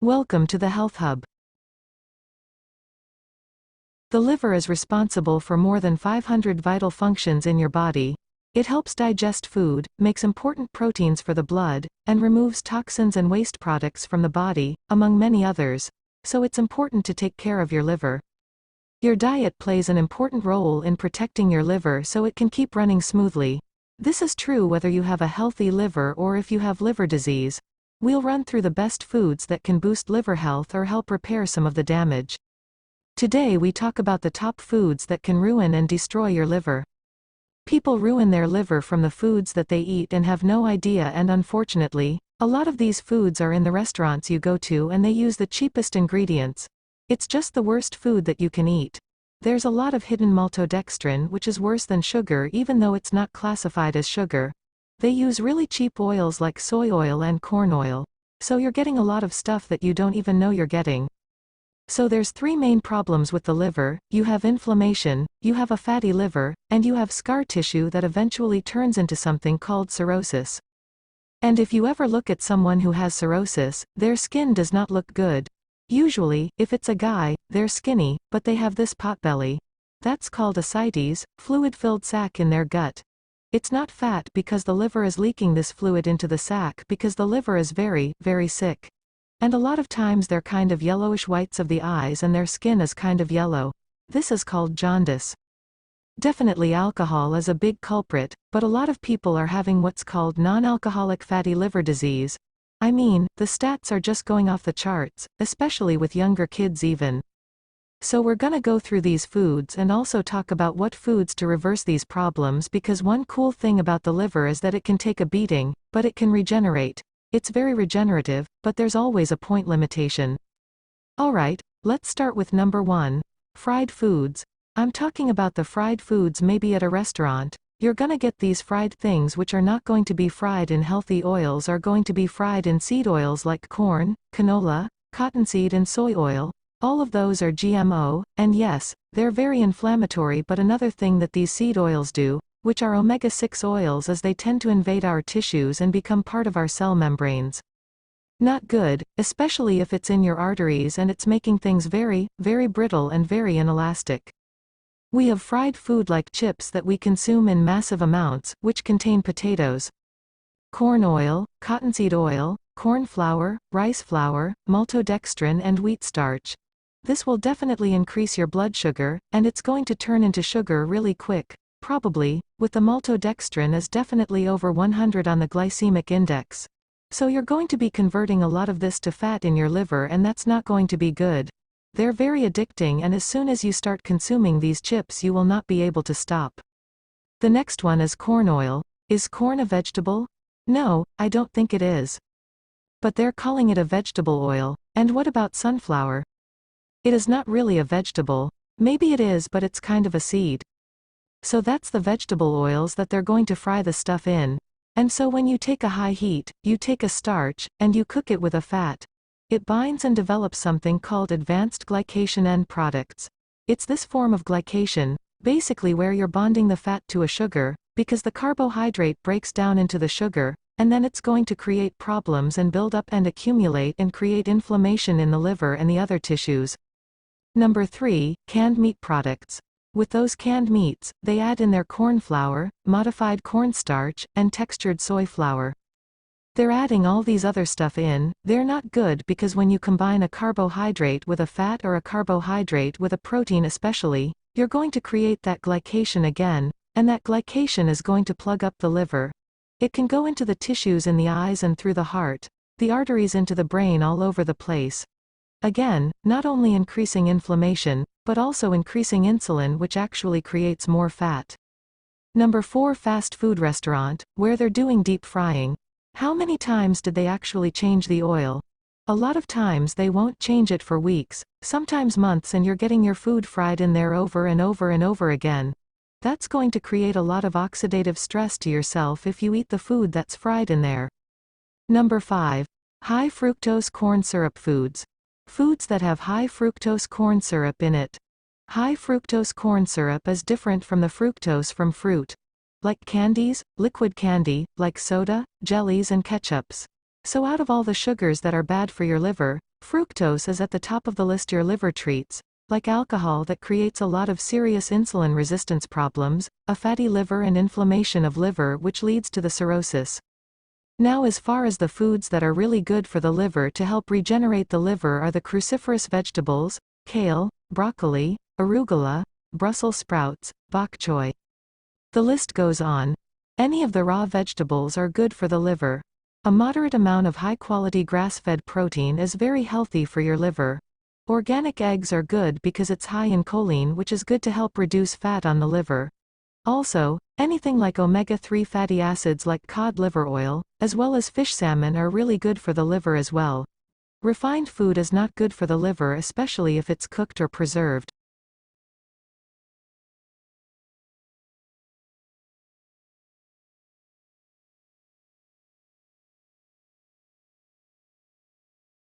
Welcome to the Health Hub. The liver is responsible for more than 500 vital functions in your body. It helps digest food, makes important proteins for the blood, and removes toxins and waste products from the body, among many others. So it's important to take care of your liver. Your diet plays an important role in protecting your liver so it can keep running smoothly. This is true whether you have a healthy liver or if you have liver disease. We'll run through the best foods that can boost liver health or help repair some of the damage. Today we talk about the top foods that can ruin and destroy your liver. People ruin their liver from the foods that they eat and have no idea, and unfortunately, a lot of these foods are in the restaurants you go to and they use the cheapest ingredients. It's just the worst food that you can eat. There's a lot of hidden maltodextrin, which is worse than sugar even though it's not classified as sugar. They use really cheap oils like soy oil and corn oil. So you're getting a lot of stuff that you don't even know you're getting. So there's three main problems with the liver. You have inflammation, you have a fatty liver, and you have scar tissue that eventually turns into something called cirrhosis. And if you ever look at someone who has cirrhosis, their skin does not look good. Usually, if it's a guy, they're skinny, but they have this potbelly. That's called ascites, fluid-filled sac in their gut. It's not fat because the liver is leaking this fluid into the sac because the liver is very, very sick. And a lot of times they're kind of yellowish whites of the eyes and their skin is kind of yellow. This is called jaundice. Definitely alcohol is a big culprit, but a lot of people are having what's called non-alcoholic fatty liver disease. I mean, the stats are just going off the charts, especially with younger kids even. So we're gonna go through these foods and also talk about what foods to reverse these problems, because one cool thing about the liver is that it can take a beating, but it can regenerate. It's very regenerative, but there's always a point limitation. Alright, let's start with number 1. Fried foods. I'm talking about the fried foods maybe at a restaurant. You're gonna get these fried things which are not going to be fried in healthy oils, are going to be fried in seed oils like corn, canola, cottonseed and soy oil. All of those are GMO, and yes, they're very inflammatory, but another thing that these seed oils do, which are omega-6 oils, is they tend to invade our tissues and become part of our cell membranes. Not good, especially if it's in your arteries and it's making things very, very brittle and very inelastic. We have fried food like chips that we consume in massive amounts, which contain potatoes, corn oil, cottonseed oil, corn flour, rice flour, maltodextrin and wheat starch. This will definitely increase your blood sugar, and it's going to turn into sugar really quick, probably, with the maltodextrin is definitely over 100 on the glycemic index. So you're going to be converting a lot of this to fat in your liver, and that's not going to be good. They're very addicting, and as soon as you start consuming these chips you will not be able to stop. The next one is corn oil. Is corn a vegetable? No, I don't think it is. But they're calling it a vegetable oil. And what about sunflower? It is not really a vegetable. Maybe it is, but it's kind of a seed. So that's the vegetable oils that they're going to fry the stuff in. And so when you take a high heat, you take a starch, and you cook it with a fat. It binds and develops something called advanced glycation end products. It's this form of glycation, basically where you're bonding the fat to a sugar, because the carbohydrate breaks down into the sugar, and then it's going to create problems and build up and accumulate and create inflammation in the liver and the other tissues. Number 3, canned meat products. With those canned meats, they add in their corn flour, modified cornstarch, and textured soy flour. They're adding all these other stuff in. They're not good because when you combine a carbohydrate with a fat or a carbohydrate with a protein especially, you're going to create that glycation again, and that glycation is going to plug up the liver. It can go into the tissues in the eyes and through the heart, the arteries into the brain, all over the place. Again, not only increasing inflammation, but also increasing insulin, which actually creates more fat. Number 4, fast food restaurant, where they're doing deep frying. How many times did they actually change the oil? A lot of times they won't change it for weeks, sometimes months, and you're getting your food fried in there over and over and over again. That's going to create a lot of oxidative stress to yourself if you eat the food that's fried in there. Number 5. High fructose corn syrup foods. Foods that have high fructose corn syrup in it. High fructose corn syrup is different from the fructose from fruit. Like candies, liquid candy, like soda, jellies and ketchups. So out of all the sugars that are bad for your liver, fructose is at the top of the list. Your liver treats, like alcohol, that creates a lot of serious insulin resistance problems, a fatty liver and inflammation of liver, which leads to the cirrhosis. Now, as far as the foods that are really good for the liver to help regenerate the liver are the cruciferous vegetables, kale, broccoli, arugula, Brussels sprouts, bok choy. The list goes on. Any of the raw vegetables are good for the liver. A moderate amount of high-quality grass-fed protein is very healthy for your liver. Organic eggs are good because it's high in choline, which is good to help reduce fat on the liver. Also, anything like omega-3 fatty acids like cod liver oil, as well as fish salmon, are really good for the liver as well. Refined food is not good for the liver, especially if it's cooked or preserved.